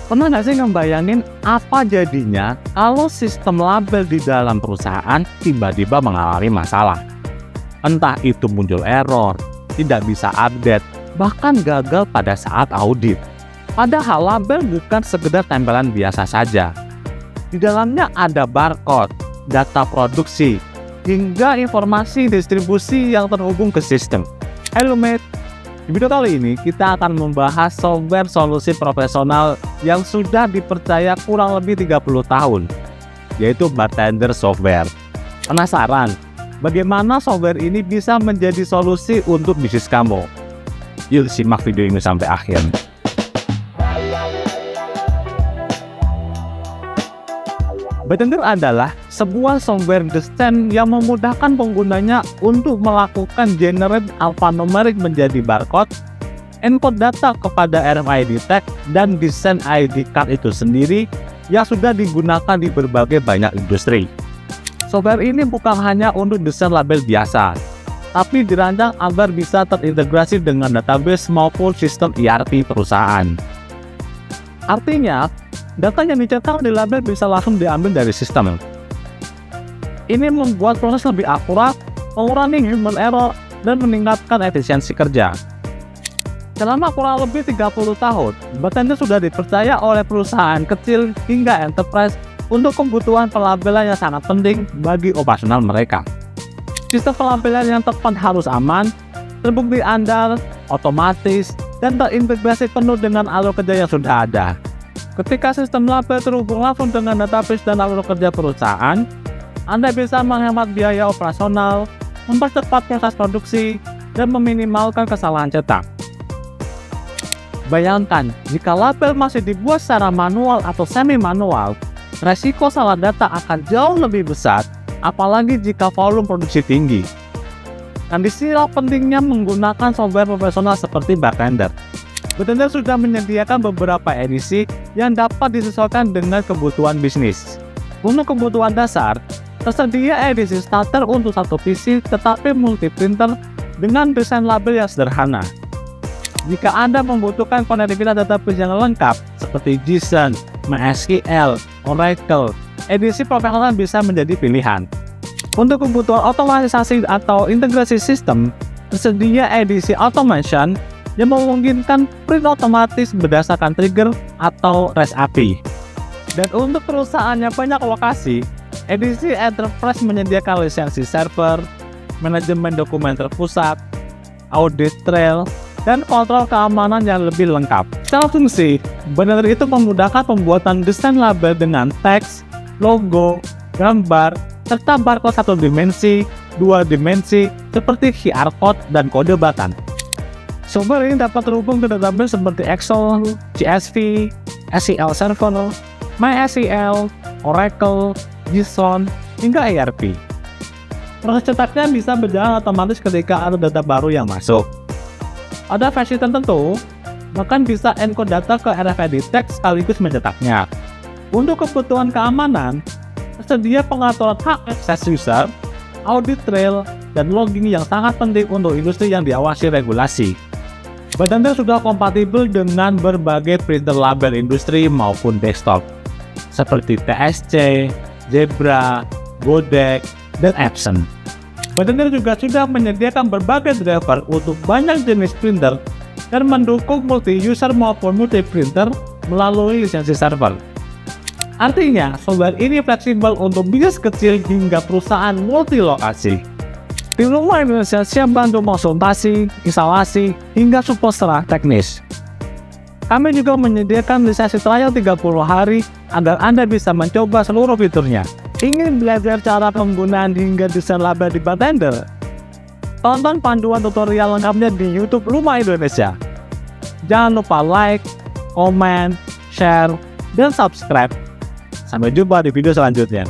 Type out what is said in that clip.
Pernah nggak sih ngebayangin apa jadinya kalau sistem label di dalam perusahaan tiba-tiba mengalami masalah? Entah itu muncul error, tidak bisa update, bahkan gagal pada saat audit. Padahal label bukan sekedar tempelan biasa saja. Di dalamnya ada barcode, data produksi, hingga informasi distribusi yang terhubung ke sistem. Halo mate, di video kali ini kita akan membahas software solusi profesional yang sudah dipercaya kurang lebih 30 tahun, yaitu Bartender Software. Penasaran? Bagaimana software ini bisa menjadi solusi untuk bisnis kamu? Yuk simak video ini sampai akhir. Bartender adalah sebuah software desain yang memudahkan penggunanya untuk melakukan generate alphanumeric menjadi barcode, encode data kepada RFID tag, dan desain ID card itu sendiri yang sudah digunakan di berbagai banyak industri. Software ini bukan hanya untuk desain label biasa, tapi dirancang agar bisa terintegrasi dengan database maupun sistem ERP perusahaan. Artinya, data yang dicetak di label bisa langsung diambil dari sistem. Ini membuat proses lebih akurat, mengurangi human error, dan meningkatkan efisiensi kerja. Selama kurang lebih 30 tahun, Bartender sudah dipercaya oleh perusahaan kecil hingga enterprise untuk kebutuhan pelabelan yang sangat penting bagi operasional mereka. Sistem pelabelan yang tepat harus aman, terbukti andal, otomatis, dan terintegrasi penuh dengan alur kerja yang sudah ada. Ketika sistem label terhubung langsung dengan database dan alur kerja perusahaan, Anda bisa menghemat biaya operasional, mempercepat proses produksi, dan meminimalkan kesalahan cetak. Bayangkan, jika label masih dibuat secara manual atau semi-manual, resiko salah data akan jauh lebih besar, apalagi jika volume produksi tinggi. Dan disinilah pentingnya menggunakan software profesional seperti Bartender. Bartender sudah menyediakan beberapa edisi yang dapat disesuaikan dengan kebutuhan bisnis. Untuk kebutuhan dasar, tersedia edisi starter untuk satu PC tetapi multi printer dengan desain label yang sederhana. Jika Anda membutuhkan konektivitas database yang lengkap seperti JSON, MySQL, Oracle, edisi profesional bisa menjadi pilihan. Untuk kebutuhan otomatisasi atau integrasi sistem, tersedia edisi automation yang memungkinkan print otomatis berdasarkan trigger atau REST API. Dan untuk perusahaan yang banyak lokasi, edisi Enterprise menyediakan lisensi server, manajemen dokumen terpusat, audit trail, dan kontrol keamanan yang lebih lengkap. Secara fungsi, Bartender itu memudahkan pembuatan desain label dengan teks, logo, gambar, serta barcode satu dimensi, dua dimensi, seperti QR code dan kode button. Software ini dapat terhubung ke database seperti Excel, CSV, SQL Server, MySQL, Oracle, JSON, hingga ERP. Proses cetaknya bisa berjalan otomatis ketika ada data baru yang masuk. Pada versi tertentu, bahkan bisa encode data ke RFID tag sekaligus mencetaknya. Untuk kebutuhan keamanan, tersedia pengaturan hak akses user, audit trail, dan logging yang sangat penting untuk industri yang diawasi regulasi. Bartender sudah kompatibel dengan berbagai printer label industri maupun desktop, seperti TSC, Zebra, Godek, dan Epson. Bartender juga sudah menyediakan berbagai driver untuk banyak jenis printer dan mendukung multi-user maupun multi-printer melalui lisensi server. Artinya, software ini fleksibel untuk bisnis kecil hingga perusahaan multi-lokasi. Tim Rumah Indonesia siap bantu konsultasi, instalasi, hingga support secara teknis. Kami juga menyediakan lisensi trial 30 hari agar Anda bisa mencoba seluruh fiturnya. Ingin belajar cara penggunaan hingga desain label di Bartender? Tonton panduan tutorial lengkapnya di YouTube Rumah Indonesia. Jangan lupa like, comment, share, dan subscribe. Sampai jumpa di video selanjutnya.